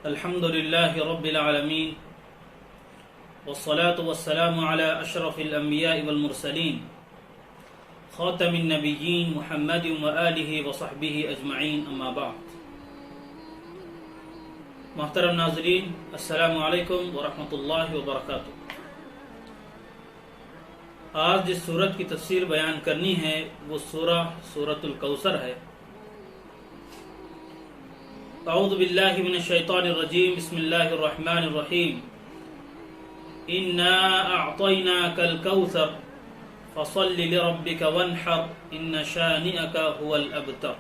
الحمد لله رب العالمين والصلاة والسلام على أشرف الأنبياء والمرسلين خاتم النبيين محمد وآله وصحبه أجمعين اما بعد. محترم ناظرین، السلام علیکم ورحمۃ اللہ وبرکاتہ. آج جس سورت کی تفسیر بیان کرنی ہے وہ سورۃ الکوثر ہے. اعوذ باللہ من الشیطان الرجیم، بسم اللہ الرحمن الرحیم. انا اعطیناک الکوثر فصل لربک وانحر ان شانئک هو الابتر.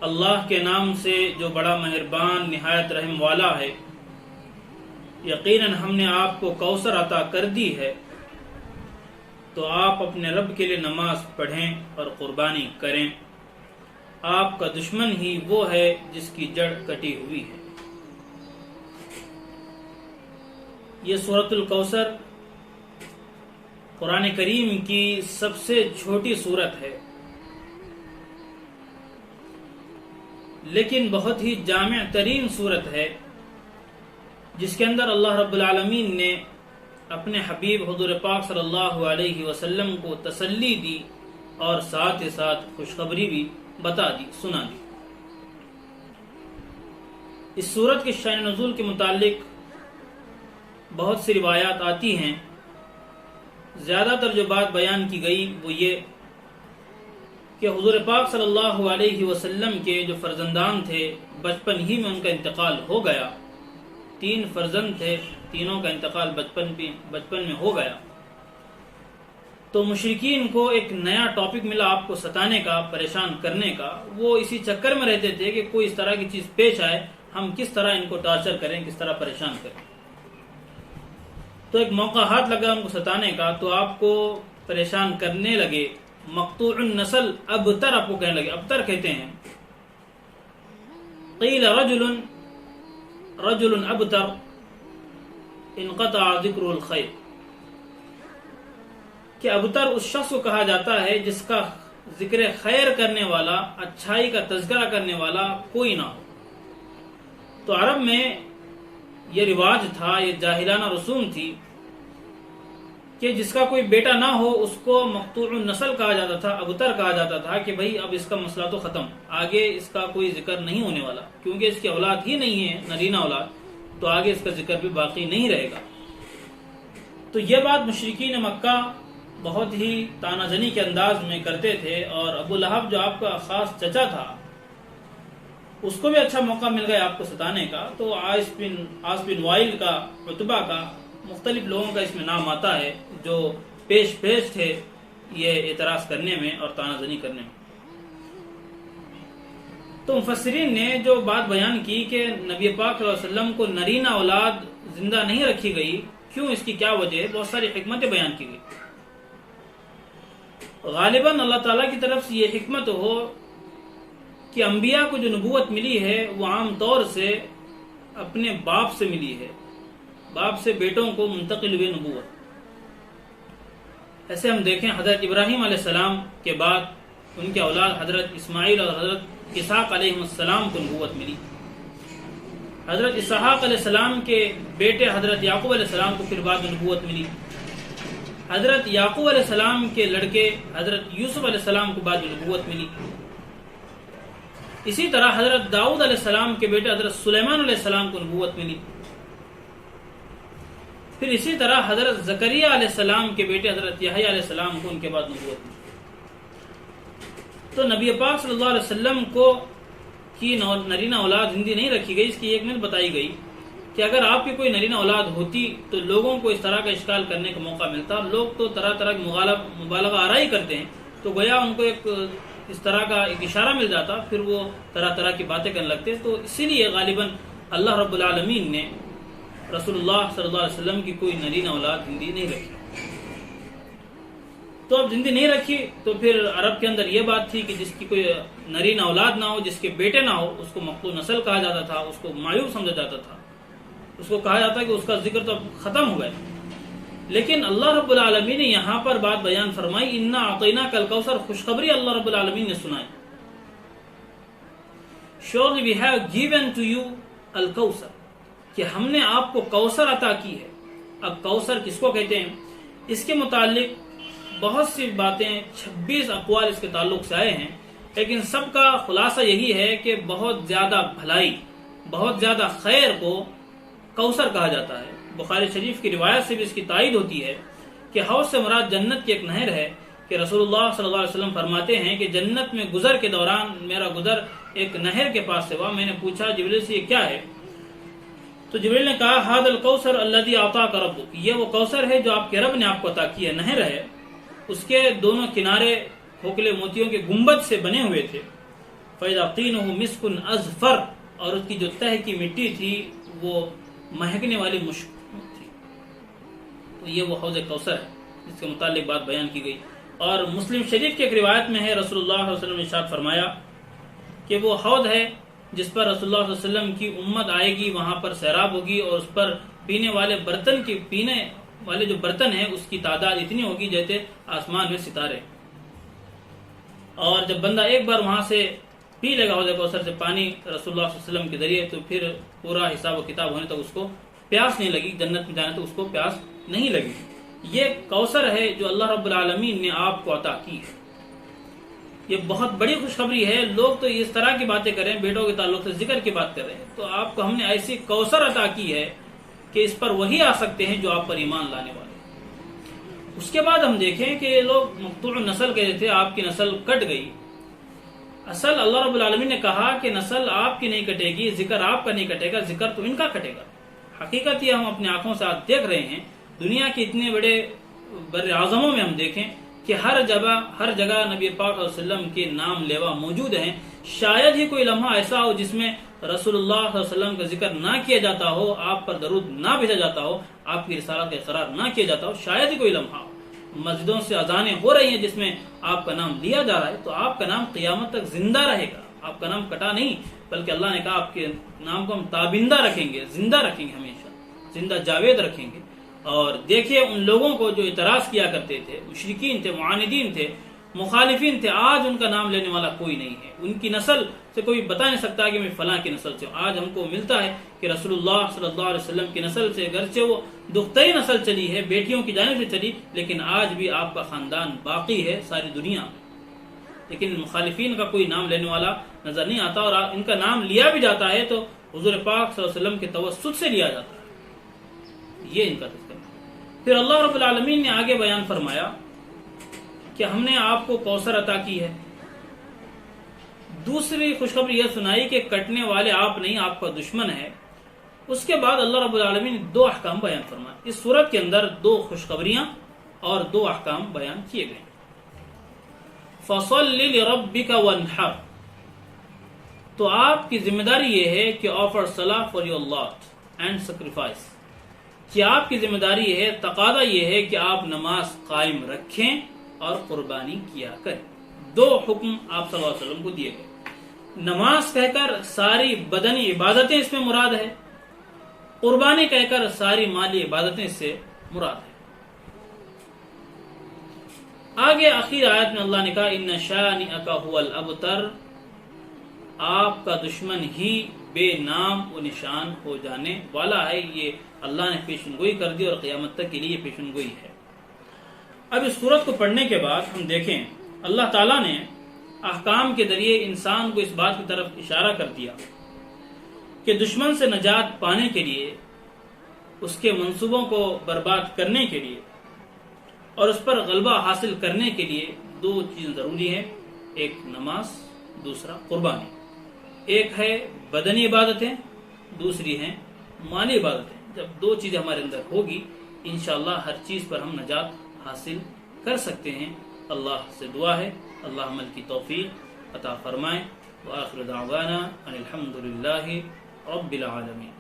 اللہ کے نام سے جو بڑا مہربان نہایت رحم والا ہے. یقیناً ہم نے آپ کو کوثر عطا کر دی ہے، تو آپ اپنے رب کے لیے نماز پڑھیں اور قربانی کریں. آپ کا دشمن ہی وہ ہے جس کی جڑ کٹی ہوئی ہے. یہ سورۃ الکوثر قرآن کریم کی سب سے چھوٹی سورت ہے، لیکن بہت ہی جامع ترین سورت ہے، جس کے اندر اللہ رب العالمین نے اپنے حبیب حضور پاک صلی اللہ علیہ وسلم کو تسلی دی اور ساتھ ہی ساتھ خوشخبری بھی بتا دی، سنا دی. اس سورت کے شأن نزول کے متعلق بہت سی روایات آتی ہیں. زیادہ تر جو بات بیان کی گئی وہ یہ کہ حضور پاک صلی اللہ علیہ وسلم کے جو فرزندان تھے بچپن ہی میں ان کا انتقال ہو گیا. 3 فرزند تھے، تینوں کا انتقال بچپن میں ہو گیا. تو مشرکین کو ایک نیا ٹاپک ملا آپ کو ستانے کا، پریشان کرنے کا. وہ اسی چکر میں رہتے تھے کہ کوئی اس طرح کی چیز پیش آئے، ہم کس طرح ان کو ٹارچر کریں، کس طرح پریشان کریں. تو ایک موقع ہاتھ لگا ان کو ستانے کا، تو آپ کو پریشان کرنے لگے. مقطوع النسل ابتر آپ کو کہنے لگے. ابتر کہتے ہیں قیل رجل ابتر انقطع ذکر الخیر، کہ ابتر اس شخص کو کہا جاتا ہے جس کا ذکر خیر کرنے والا، اچھائی کا تذکرہ کرنے والا کوئی نہ ہو. تو عرب میں یہ رواج تھا، یہ جاہلانہ رسوم تھی کہ جس کا کوئی بیٹا نہ ہو اس کو مقطوع النسل کہا جاتا تھا، ابتر کہا جاتا تھا کہ بھئی اب اس کا مسئلہ تو ختم، آگے اس کا کوئی ذکر نہیں ہونے والا، کیونکہ اس کی اولاد ہی نہیں ہے، نرینہ اولاد، تو آگے اس کا ذکر بھی باقی نہیں رہے گا. تو یہ بات مشرکین مکہ بہت ہی تانا زنی کے انداز میں کرتے تھے. اور ابو لہب جو آپ کا خاص چچا تھا، اس کو بھی اچھا موقع مل گیا آپ کو ستانے کا. تو عاص بن وائل کا، عتبہ کا، مختلف لوگوں کا اس میں نام آتا ہے جو پیش تھے یہ اعتراض کرنے میں اور تانا زنی کرنے میں. تو مفسرین نے جو بات بیان کی کہ نبی پاک صلی اللہ علیہ وسلم کو نرینہ اولاد زندہ نہیں رکھی گئی، کیوں، اس کی کیا وجہ، بہت ساری حکمتیں بیان کی گئی. غالباً اللہ تعالیٰ کی طرف سے یہ حکمت ہو کہ انبیاء کو جو نبوت ملی ہے وہ عام طور سے اپنے باپ سے ملی ہے، باپ سے بیٹوں کو منتقل ہوئی نبوت. ایسے ہم دیکھیں حضرت ابراہیم علیہ السلام کے بعد ان کے اولاد حضرت اسماعیل اور حضرت اسحاق علیہ السلام کو نبوت ملی. حضرت اسحاق علیہ السلام کے بیٹے حضرت یعقوب علیہ السلام کو پھر بعد میں نبوت ملی. حضرت یعقوب علیہ السلام کے لڑکے حضرت یوسف علیہ السلام کو بعد میں نبوت ملی. اسی طرح حضرت داؤد علیہ السلام کے بیٹے حضرت سلیمان علیہ السلام کو نبوت ملی. پھر اسی طرح حضرت زکریا علیہ السلام کے بیٹے حضرت یحییٰ علیہ السلام کو ان کے بعد نبوت ملی. تو نبی پاک صلی اللہ علیہ وسلم کو کی نرینہ اولاد زندہ نہیں رکھی گئی. اس کی ایک منت بتائی گئی کہ اگر آپ کی کوئی نرینہ اولاد ہوتی تو لوگوں کو اس طرح کا اشکال کرنے کا موقع ملتا. لوگ تو طرح طرح کی مبالغہ آرائی کرتے ہیں، تو گویا ان کو ایک اس طرح کا ایک اشارہ مل جاتا، پھر وہ طرح کی باتیں کرنے لگتے. تو اسی لیے غالباً اللہ رب العالمین نے رسول اللہ صلی اللہ علیہ وسلم کی کوئی نرینہ اولاد زندہ نہیں رکھی. تو اب زندہ نہیں رکھی تو پھر عرب کے اندر یہ بات تھی کہ جس کی کوئی نرینہ اولاد نہ ہو، جس کے بیٹے نہ ہو، اس کو مقطوع نسل کہا جاتا تھا، اس کو معیوب سمجھا جاتا تھا، اس کو کہا جاتا ہے کہ اس کا ذکر تو اب ختم ہو گیا. لیکن اللہ رب العالمین نے یہاں پر بات بیان فرمائی، انا اعطیناک الکوثر، خوشخبری اللہ رب العالمین نے سنائی. surely we have given to you al-Kawthar, کہ ہم نے آپ کو کوثر عطا کی ہے. اب کوثر کس کو کہتے ہیں؟ اس کے متعلق بہت سی باتیں 26 اقوال اس کے تعلق سے آئے ہیں، لیکن سب کا خلاصہ یہی ہے کہ بہت زیادہ بھلائی، بہت زیادہ خیر کو کوثر کہا جاتا ہے. بخاری شریف کی روایت سے بھی اس کی تائید ہوتی ہے کہ حوض سے مراد جنت کی ایک نہر ہے، کہ رسول اللہ صلی اللہ علیہ وسلم فرماتے ہیں کہ جنت میں گزر کے دوران میرا گزر ایک نہر کے پاس سے ہوا. میں نے پوچھا جبریل سے یہ کیا ہے؟ تو جبریل نے کہا ھذا الکوثر الذی اعطاک ربک، یہ وہ کوثر ہے جو آپ کے رب نے آپ کو عطا کی ہے. نہر ہے، اس کے دونوں کنارے کھوکھلے موتیوں کے گنبد سے بنے ہوئے تھے. فَإِذَا قِينُهُ مِسْكٌ أَزْفَرٌ، اور اس کی جو تہ کی مٹی تھی وہ مہکنے والی مشک تھی. تو یہ وہ حوض کوثر ہے جس کے متعلق بات بیان کی گئی. اور مسلم شریف کی ایک روایت میں ہے رسول اللہ صلی اللہ علیہ وسلم نے ارشاد فرمایا کہ وہ حوض ہے جس پر رسول اللہ صلی اللہ علیہ وسلم کی امت آئے گی، وہاں پر سیراب ہوگی، اور اس پر پینے والے جو برتن ہیں اس کی تعداد اتنی ہوگی جیسے آسمان میں ستارے. اور جب بندہ ایک بار وہاں سے پی لے گا حوض کوثر سے پانی رسول اللہ صلی اللہ علیہ وسلم کے ذریعے، تو پھر پورا حساب و کتاب ہونے تک اس کو پیاس نہیں لگی، جنت میں جانے تک اس کو پیاس نہیں لگی. یہ کوثر ہے جو اللہ رب العالمین نے آپ کو عطا کی ہے. یہ بہت بڑی خوشخبری ہے. لوگ تو اس طرح کی باتیں کر رہے ہیں، بیٹوں کے تعلق سے ذکر کی بات کر رہے ہیں، تو آپ کو ہم نے ایسی کوثر عطا کی ہے کہ اس پر وہی آ سکتے ہیں جو آپ پر ایمان لانے والے. اس کے بعد ہم دیکھیں کہ یہ لوگ مقطوع نسل کہتے تھے، آپ کی نسل کٹ گئی. اصل اللہ رب العالمین نے کہا کہ نسل آپ کی نہیں کٹے گی، ذکر آپ کا نہیں کٹے گا، ذکر تو ان کا کٹے گا. حقیقت یہ ہم اپنے آنکھوں سے آج دیکھ رہے ہیں. دنیا کے اتنے بڑے بر اعظموں میں ہم دیکھیں کہ ہر جگہ نبی پاک صلی اللہ علیہ وسلم کے نام لیوا موجود ہیں. شاید ہی کوئی لمحہ ایسا ہو جس میں رسول اللہ صلی اللہ علیہ وسلم کا ذکر نہ کیا جاتا ہو، آپ پر درود نہ بھیجا جاتا ہو، آپ کی رسالت کا اقرار نہ کیا جاتا ہو. شاید ہی کوئی لمحہ ہو. مسجدوں سے اذانیں ہو رہی ہیں جس میں آپ کا نام لیا جا رہا ہے، تو آپ کا نام قیامت تک زندہ رہے گا. آپ کا نام کٹا نہیں، بلکہ اللہ نے کہا آپ کے نام کو ہم تابندہ رکھیں گے، زندہ رکھیں گے، ہمیشہ زندہ جاوید رکھیں گے. اور دیکھیے ان لوگوں کو جو اعتراض کیا کرتے تھے، مشرکین تھے، معاندین تھے، مخالفین تھے، آج ان کا نام لینے والا کوئی نہیں ہے. ان کی نسل سے کوئی بتا نہیں سکتا کہ میں فلاں کی نسل سے ہوں. آج ہم کو ملتا ہے کہ رسول اللہ صلی اللہ علیہ وسلم کی نسل سے، گرچہ وہ دختری نسل چلی ہے، بیٹیوں کی جانب سے چلی، لیکن آج بھی آپ کا خاندان باقی ہے ساری دنیا میں. لیکن مخالفین کا کوئی نام لینے والا نظر نہیں آتا، اور ان کا نام لیا بھی جاتا ہے تو حضور پاک صلی اللہ علیہ وسلم کے توسط سے لیا جاتا ہے. یہ ان کا تذکرہ. پھر اللہ رب العالمین نے آگے بیان فرمایا کہ ہم نے آپ کو کوثر عطا کی ہے. دوسری خوشخبری یہ سنائی کہ کٹنے والے آپ نہیں، آپ کا دشمن ہے. اس کے بعد اللہ رب العالمین نے 2 احکام بیان فرمائے. اس سورت کے اندر 2 خوشخبریاں اور 2 احکام بیان کیے گئے. فَصَلِّ لِرَبِّكَ وَانْحَرْ، تو آپ کی ذمہ داری یہ ہے کہ آفر صلاح for your lord and sacrifice, کہ آپ کی ذمہ داری یہ ہے، تقاضا یہ ہے کہ آپ نماز قائم رکھیں اور قربانی کیا کریں. 2 حکم آپ صلی اللہ علیہ وسلم کو دیے گئے. نماز کہہ کر ساری بدنی عبادتیں اس میں مراد ہے، قربانی کہہ کر ساری مالی عبادتیں اس سے مراد ہے. آگے آخر آیت میں اللہ نے کہا ان شانئک ھو الابتر، آپ کا دشمن ہی بے نام و نشان ہو جانے والا ہے. یہ اللہ نے پیشن گوئی کر دی اور قیامت تک کے لیے پیشن گوئی ہے. اب اس سورت کو پڑھنے کے بعد ہم دیکھیں اللہ تعالیٰ نے احکام کے ذریعے انسان کو اس بات کی طرف اشارہ کر دیا کہ دشمن سے نجات پانے کے لیے، اس کے منصوبوں کو برباد کرنے کے لیے اور اس پر غلبہ حاصل کرنے کے لیے 2 چیزیں ضروری ہیں. ایک نماز، دوسرا قربانی. ایک ہے بدنی عبادتیں، دوسری ہیں مالی عبادتیں. جب 2 چیزیں ہمارے اندر ہوگی انشاءاللہ ہر چیز پر ہم نجات حاصل کر سکتے ہیں. اللہ سے دعا ہے اللہ عمل کی توفیق عطا فرمائے. وآخر دعوانا ان الحمد للہ رب العالمین.